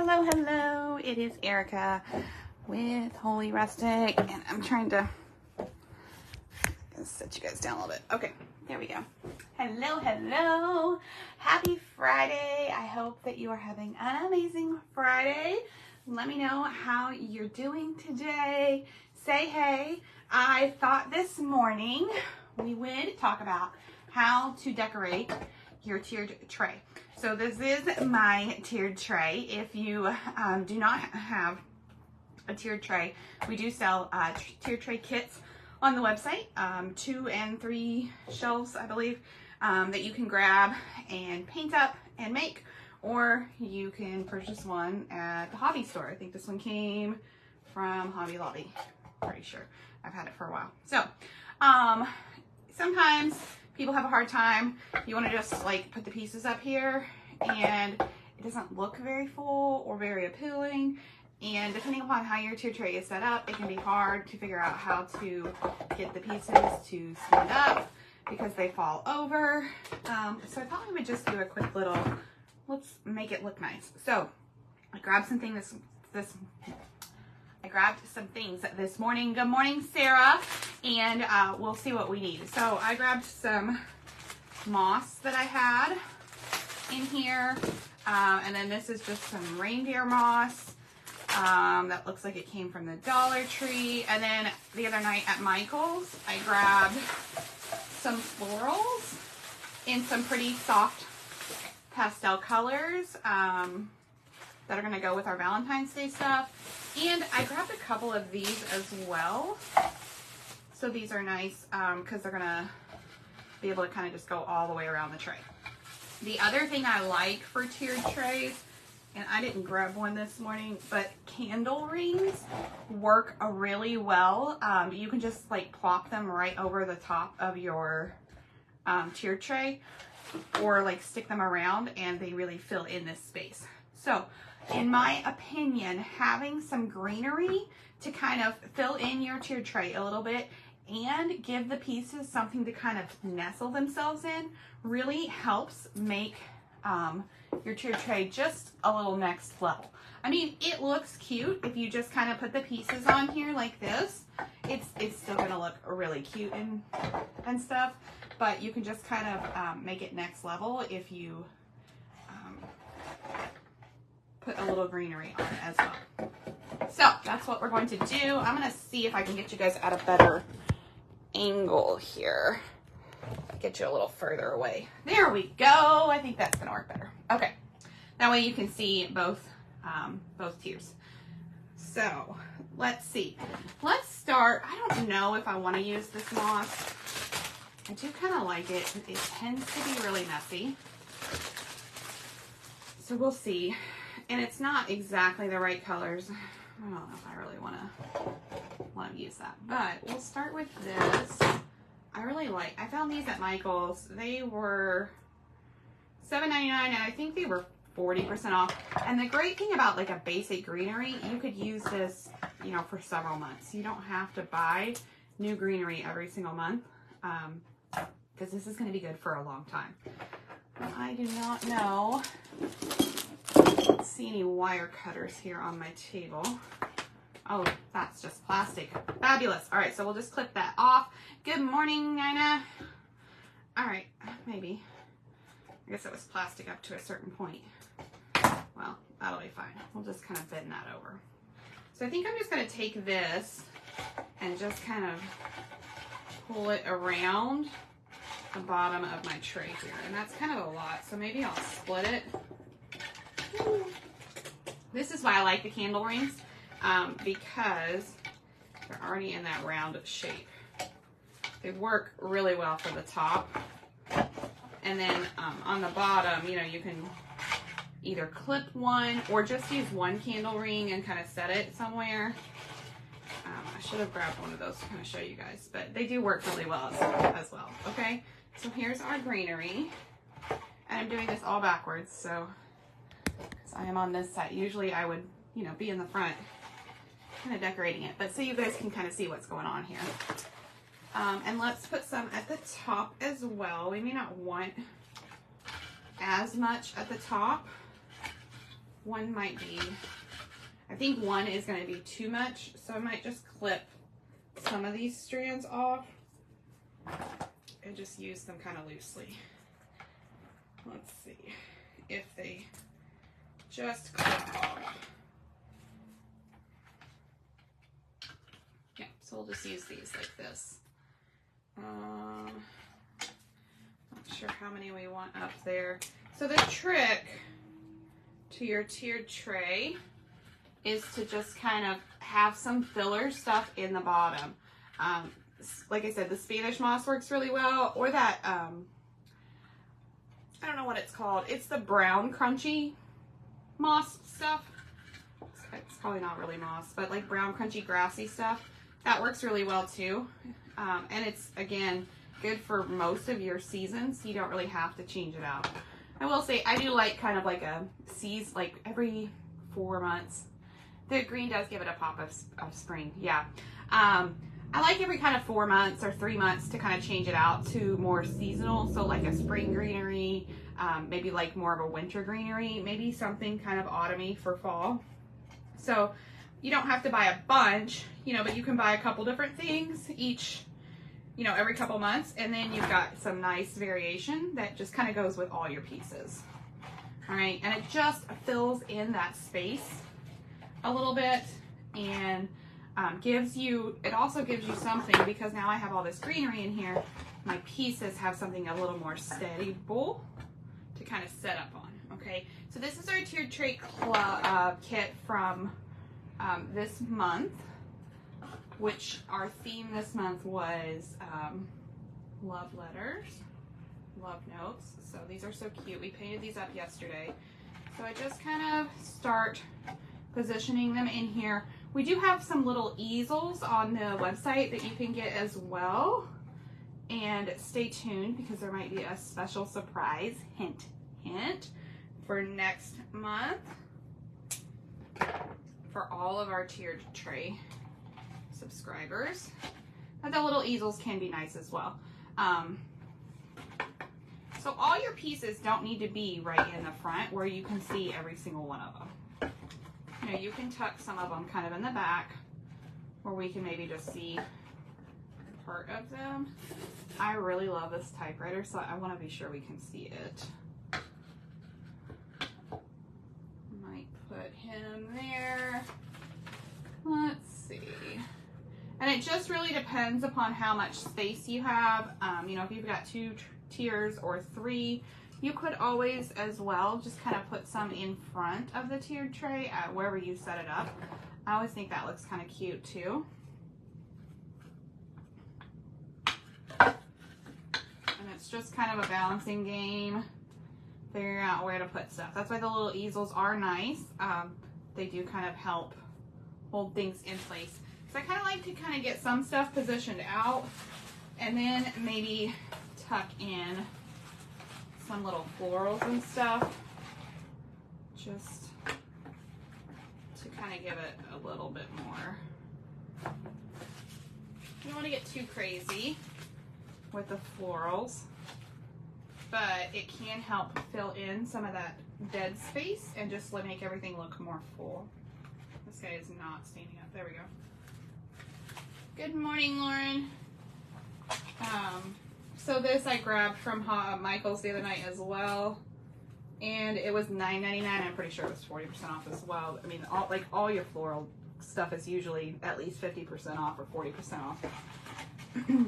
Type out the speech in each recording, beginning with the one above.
Hello, hello. It is Erica with Holy Rustic, and I'm trying to set you guys down a little bit. Okay, there we go. Hello, hello. Happy Friday. I hope that you are having an amazing Friday. Let me know how you're doing today. Say hey. I thought this morning we would talk about how to decorate your tiered tray. So this is my tiered tray. If you do not have a tiered tray, we do sell tiered tray kits on the website, 2 and 3 shelves, I believe, that you can grab and paint up and make, or you can purchase one at the hobby store. I think this one came from Hobby Lobby, pretty sure. I've had it for a while. So sometimes people have a hard time. You want to just like put the pieces up here and it doesn't look very full or very appealing. And depending upon how your tier tray is set up, it can be hard to figure out how to get the pieces to stand up because they fall over. So I thought we would just do a quick little, let's make it look nice. So I grabbed some things this morning. Good morning, Sarah. And we'll see what we need. So I grabbed some moss that I had in here. And then this is just some reindeer moss. That looks like it came from the Dollar Tree. And then the other night at Michael's, I grabbed some florals in some pretty soft pastel colors that are going to go with our Valentine's Day stuff. And I grabbed a couple of these as well. So these are nice because they're going to be able to kind of just go all the way around the tray. The other thing I like for tiered trays, and I didn't grab one this morning, but candle rings work really well. You can just like plop them right over the top of your tiered tray or like stick them around and they really fill in this space. So in my opinion, having some greenery to kind of fill in your tiered tray a little bit and give the pieces something to kind of nestle themselves in really helps make your tiered tray just a little next level. I mean, it looks cute if you just kind of put the pieces on here like this. It's still gonna look really cute and stuff, but you can just kind of make it next level if you put a little greenery on it as well. So that's what we're going to do. I'm gonna see if I can get you guys at a better angle here. Get you a little further away. There we go. I think that's gonna work better. Okay, that way you can see both tiers. So let's see. Let's start. I don't know if I want to use this moss. I do kind of like it. It tends to be really messy. So we'll see. And it's not exactly the right colors. I don't know if I really want to use that. But we'll start with this. I found these at Michael's. They were $7.99 and I think they were 40% off. And the great thing about like a basic greenery, you could use this, you know, for several months. You don't have to buy new greenery every single month because this is going to be good for a long time. I do not know. Don't see any wire cutters here on my table. Oh, that's just plastic. Fabulous. All right, so we'll just clip that off. Good morning, Nina. All right, maybe. I guess it was plastic up to a certain point. Well, that'll be fine. We'll just kind of bend that over. So I think I'm just going to take this and just kind of pull it around the bottom of my tray here. And that's kind of a lot, so maybe I'll split it. This is why I like the candle rings, because they're already in that round shape. They work really well for the top. And then on the bottom, you know, you can either clip one or just use one candle ring and kind of set it somewhere. I should have grabbed one of those to kind of show you guys, but they do work really well as well. Okay, so here's our greenery. And I'm doing this all backwards, so I am on this side. Usually I would, you know, be in the front kind of decorating it, but so you guys can kind of see what's going on here. And let's put some at the top as well. We may not want as much at the top. one might be, I think one is going to be too much, so I might just clip some of these strands off and just use them kind of loosely. Let's see if they just clip off. Yeah, so we'll just use these like this. Not sure how many we want up there. So the trick to your tiered tray is to just kind of have some filler stuff in the bottom. Like I said, the Spanish moss works really well, or that, I don't know what it's called. It's the brown crunchy moss stuff. It's probably not really moss, but like brown crunchy grassy stuff. That works really well too. And it's, again, good for most of your seasons. You don't really have to change it out. I will say I do like kind of like a season, like every 4 months. The green does give it a pop of spring, yeah. I like every kind of 4 months or 3 months to kind of change it out to more seasonal. So like a spring greenery, maybe like more of a winter greenery, maybe something kind of autumny for fall. So you don't have to buy a bunch, you know, but you can buy a couple different things each, you know, every couple months, and then you've got some nice variation that just kind of goes with all your pieces. All right, and it just fills in that space a little bit, and it also gives you something, because now I have all this greenery in here, my pieces have something a little more stable to kind of set up on. Okay, so this is our tiered tray kit from this month, which our theme this month was love letters, love notes. So these are so cute. We painted these up yesterday. So I just kind of start positioning them in here. We do have some little easels on the website that you can get as well. And stay tuned, because there might be a special surprise, hint, hint, for next month for all of our tiered tray subscribers. But the little easels can be nice as well. So all your pieces don't need to be right in the front where you can see every single one of them. You know, you can tuck some of them kind of in the back where we can maybe just see part of them. I really love this typewriter, so I want to be sure we can see it. Might put him there. Let's see. And it just really depends upon how much space you have. You know, if you've got 2 tiers or 3, you could always as well just kind of put some in front of the tiered tray wherever you set it up. I always think that looks kind of cute too. And it's just kind of a balancing game, figuring out where to put stuff. That's why the little easels are nice. They do kind of help hold things in place. So I kind of like to kind of get some stuff positioned out, and then maybe tuck in some little florals and stuff, just to kind of give it a little bit more. You don't want to get too crazy with the florals, but it can help fill in some of that dead space and just make everything look more full. This guy is not standing up. There we go. Good morning, Lauren. So this I grabbed from Michael's the other night as well, and it was $9.99. I'm pretty sure it was 40% off as well. I mean, all your floral stuff is usually at least 50% off or 40% off,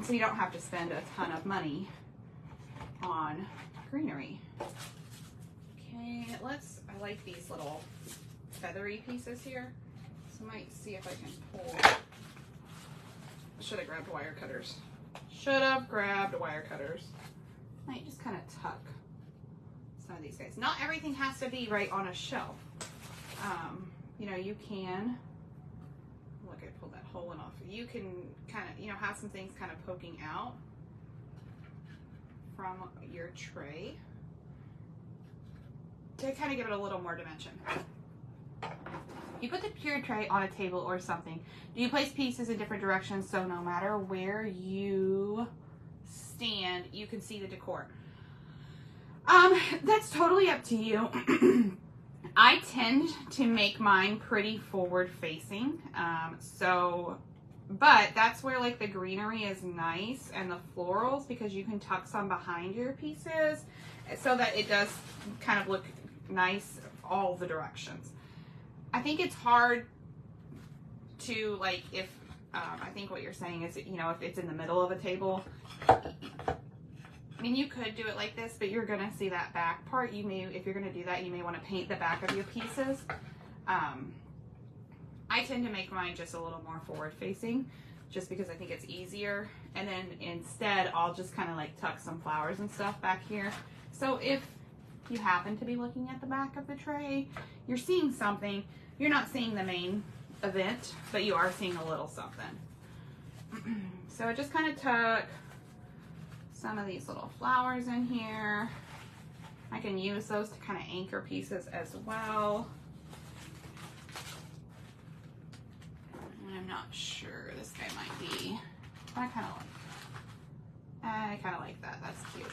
so you don't have to spend a ton of money on greenery. Okay, I like these little feathery pieces here, so I might see if I can pull. Should have grabbed wire cutters. Should have grabbed wire cutters. Might just kind of tuck some of these guys. Not everything has to be right on a shelf. You know, you can, look, I pulled that whole one off. You can kind of, you know, have some things kind of poking out from your tray to kind of give it a little more dimension. You put the tiered tray on a table or something. Do you place pieces in different directions so no matter where you stand, you can see the decor? That's totally up to you. I tend to make mine pretty forward facing. But that's where like the greenery is nice and the florals, because you can tuck some behind your pieces so that it does kind of look nice all the directions. I think it's hard to, like, if I think what you're saying is, you know, if it's in the middle of a table, I mean, you could do it like this, but you're gonna see that back part. You may, if you're gonna do that, you may want to paint the back of your pieces. I tend to make mine just a little more forward facing, just because I think it's easier. And then instead, I'll just kind of like tuck some flowers and stuff back here. So if you happen to be looking at the back of the tray, you're seeing something. You're not seeing the main event, but you are seeing a little something. So I just kind of tuck some of these little flowers in here. I can use those to kind of anchor pieces as well. And I'm not sure, this guy might be, I kind of like that. That's cute.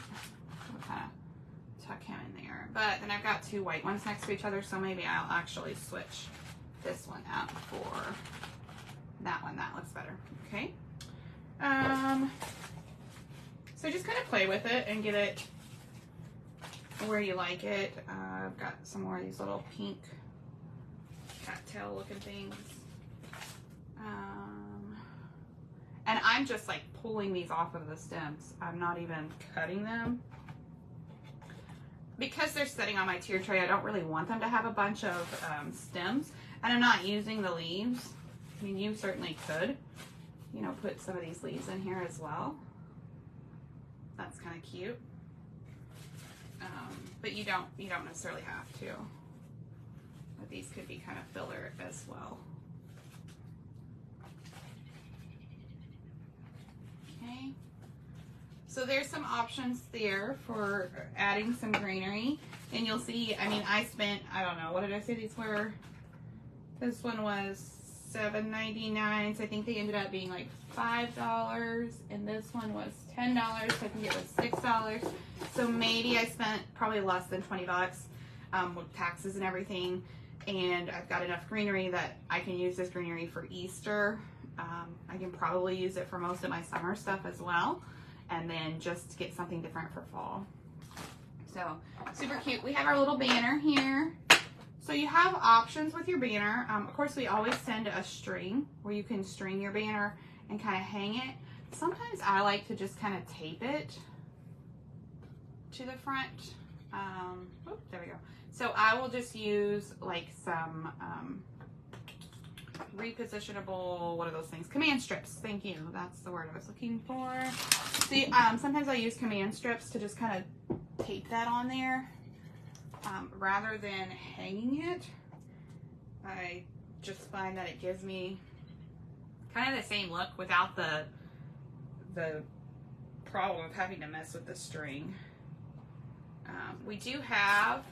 We'll kind of tuck him in there. But then I've got two white ones next to each other, so maybe I'll actually switch this one out for that one. That looks better. Okay. So just kind of play with it and get it where you like it. I've got some more of these little pink cattail looking things. And I'm just like pulling these off of the stems. I'm not even cutting them. Because they're sitting on my tier tray, I don't really want them to have a bunch of stems. And I'm not using the leaves. I mean, you certainly could, you know, put some of these leaves in here as well. That's kind of cute. But you don't necessarily have to. But these could be kind of filler as well. Okay. So there's some options there for adding some greenery. And you'll see, I mean, I spent, I don't know, what did I say these were? This one was $7.99, so I think they ended up being like $5, and this one was $10, so I think it was $6. So maybe I spent probably less than 20 bucks with taxes and everything, and I've got enough greenery that I can use this greenery for Easter. I can probably use it for most of my summer stuff as well, and then just get something different for fall. So super cute. We have our little banner here. So you have options with your banner. Of course, we always send a string where you can string your banner and kind of hang it. Sometimes I like to just kind of tape it to the front. There we go. So I will just use like some repositionable, what are those things? Command strips. Thank you. That's the word I was looking for. See, sometimes I use command strips to just kind of tape that on there. Rather than hanging it, I just find that it gives me kind of the same look without the problem of having to mess with the string. We do have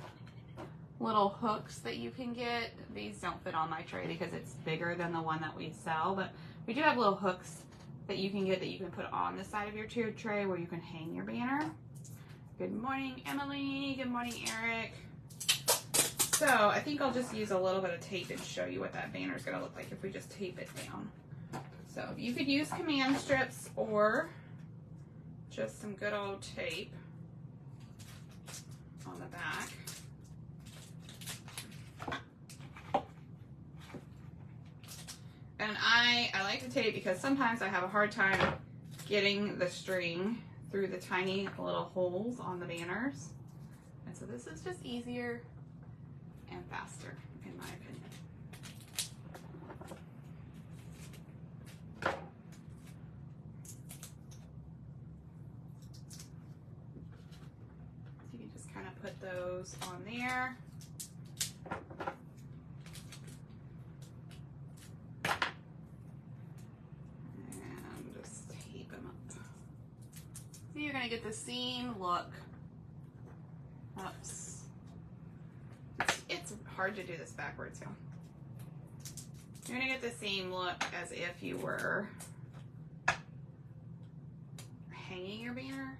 little hooks that you can get. These don't fit on my tray because it's bigger than the one that we sell, but we do have little hooks that you can get that you can put on the side of your tiered tray where you can hang your banner. Good morning, Emily. Good morning, Eric. So I think I'll just use a little bit of tape and show you what that banner is going to look like if we just tape it down. So you could use command strips or just some good old tape on the back. And I like the tape because sometimes I have a hard time getting the string through the tiny little holes on the banners. And so this is just easier and faster, in my opinion. So you can just kind of put those on there. And just tape them up. So you're going to get the same look. Oops. It's hard to do this backwards, y'all. You're gonna get the same look as if you were hanging your banner,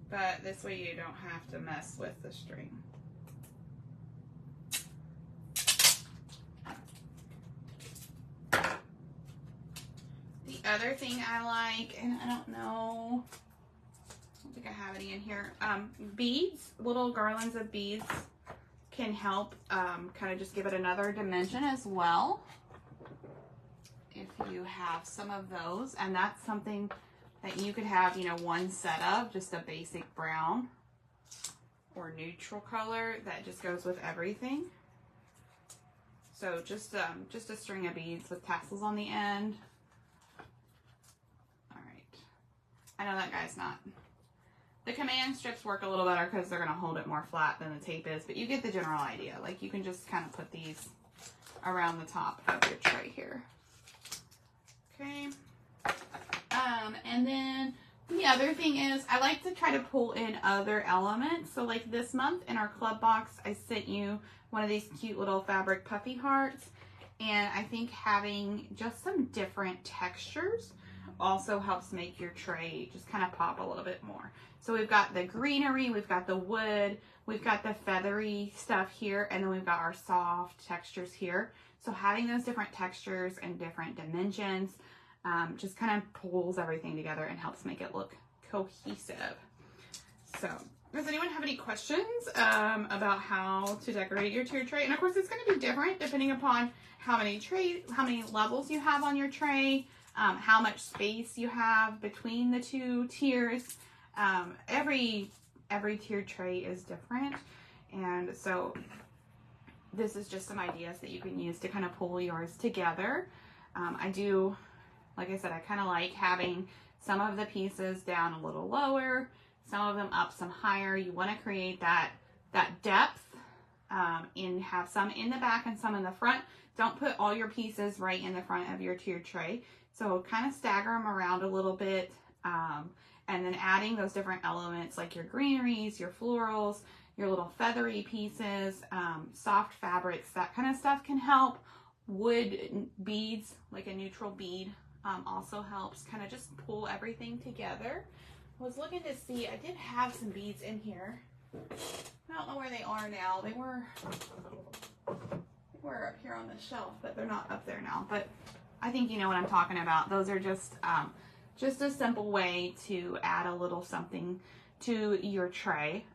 but this way you don't have to mess with the string. other thing I like, and I don't know, I don't think I have any in here, beads, little garlands of beads can help kind of just give it another dimension as well. If you have some of those, and that's something that you could have, you know, one set of, just a basic brown or neutral color that just goes with everything. So just a string of beads with tassels on the end. All right. I know that guy's not. The command strips work a little better because they're going to hold it more flat than the tape is, but you get the general idea. Like, you can just kind of put these around the top of your tray here. Okay. And then the other thing is I like to try to pull in other elements. So like this month in our club box, I sent you one of these cute little fabric puffy hearts. And I think having just some different textures also helps make your tray just kind of pop a little bit more. So we've got the greenery, we've got the wood, we've got the feathery stuff here, and then we've got our soft textures here. So having those different textures and different dimensions just kind of pulls everything together and helps make it look cohesive. So does anyone have any questions about how to decorate your tier tray? And of course it's going to be different depending upon how many levels you have on your tray, how much space you have between the two tiers. Every tiered tray is different, and so this is just some ideas that you can use to kind of pull yours together. I do, like I said, I kind of like having some of the pieces down a little lower, some of them up, some higher. You want to create that depth and have some in the back and some in the front. Don't put all your pieces right in the front of your tiered tray. So kind of stagger them around a little bit, and then adding those different elements like your greeneries, your florals, your little feathery pieces, soft fabrics, that kind of stuff can help. Wood beads, like a neutral bead, also helps kind of just pull everything together. I was looking to see, I did have some beads in here. I don't know where they are now. They were up here on the shelf, but they're not up there now. But I think you know what I'm talking about. Those are just a simple way to add a little something to your tray.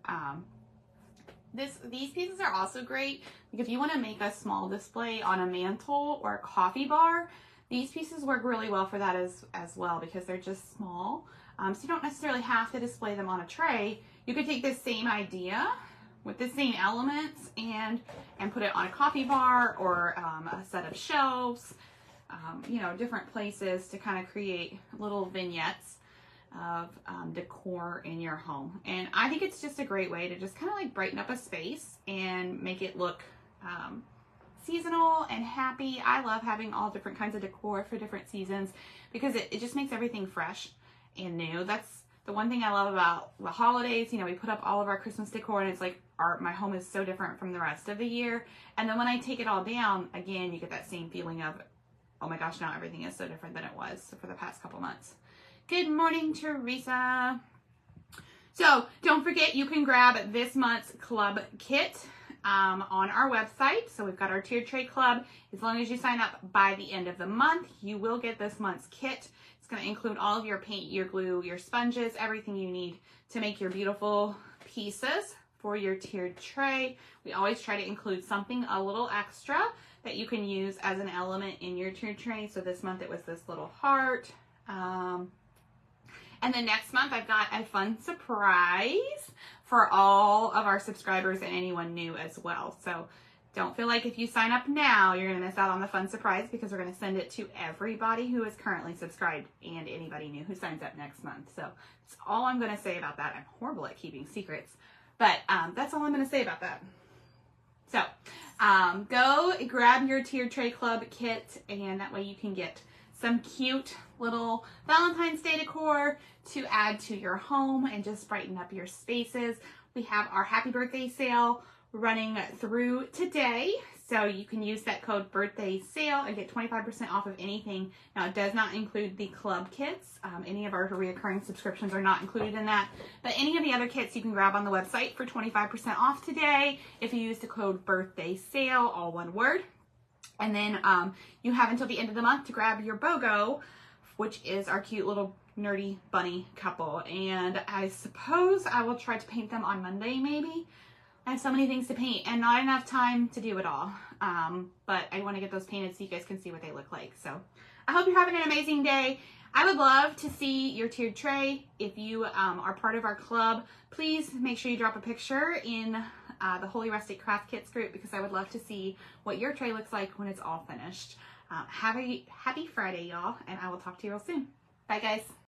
These pieces are also great. Like if you want to make a small display on a mantle or a coffee bar, these pieces work really well for that as well because they're just small. So you don't necessarily have to display them on a tray. You could take this same idea with the same elements and put it on a coffee bar or a set of shelves, you know, different places to kind of create little vignettes of decor in your home. And I think it's just a great way to just kind of like brighten up a space and make it look seasonal and happy. I love having all different kinds of decor for different seasons because it just makes everything fresh and new. That's the one thing I love about the holidays. You know, we put up all of our Christmas decor and it's like my home is so different from the rest of the year. And then when I take it all down, again, you get that same feeling of, oh my gosh, now everything is so different than it was for the past couple months. Good morning, Teresa. So don't forget, you can grab this month's club kit on our website. So we've got our tiered tray club. As long as you sign up by the end of the month, you will get this month's kit. It's going to include all of your paint, your glue, your sponges, everything you need to make your beautiful pieces for your tiered tray. We always try to include something a little extra that you can use as an element in your tiered tray. So this month it was this little heart. And then next month I've got a fun surprise for all of our subscribers and anyone new as well. So don't feel like if you sign up now, you're going to miss out on the fun surprise because we're going to send it to everybody who is currently subscribed and anybody new who signs up next month. So that's all I'm going to say about that. I'm horrible at keeping secrets, but that's all I'm going to say about that. So go grab your tiered tray club kit, and that way you can get some cute little Valentine's Day decor to add to your home and just brighten up your spaces. We have our happy birthday sale running through today. So you can use that code birthday sale and get 25% off of anything. Now it does not include the club kits. Any of our reoccurring subscriptions are not included in that. But any of the other kits you can grab on the website for 25% off today if you use the code birthday sale, all one word. And then you have until the end of the month to grab your BOGO which is our cute little nerdy bunny couple. And I suppose I will try to paint them on Monday maybe. I have so many things to paint and not enough time to do it all. But I want to get those painted so you guys can see what they look like. So I hope you're having an amazing day. I would love to see your tiered tray. If you are part of our club, please make sure you drop a picture in the Holy Rustic Craft Kits group, because I would love to see what your tray looks like when it's all finished. Have a happy Friday, y'all, and I will talk to you real soon. Bye, guys.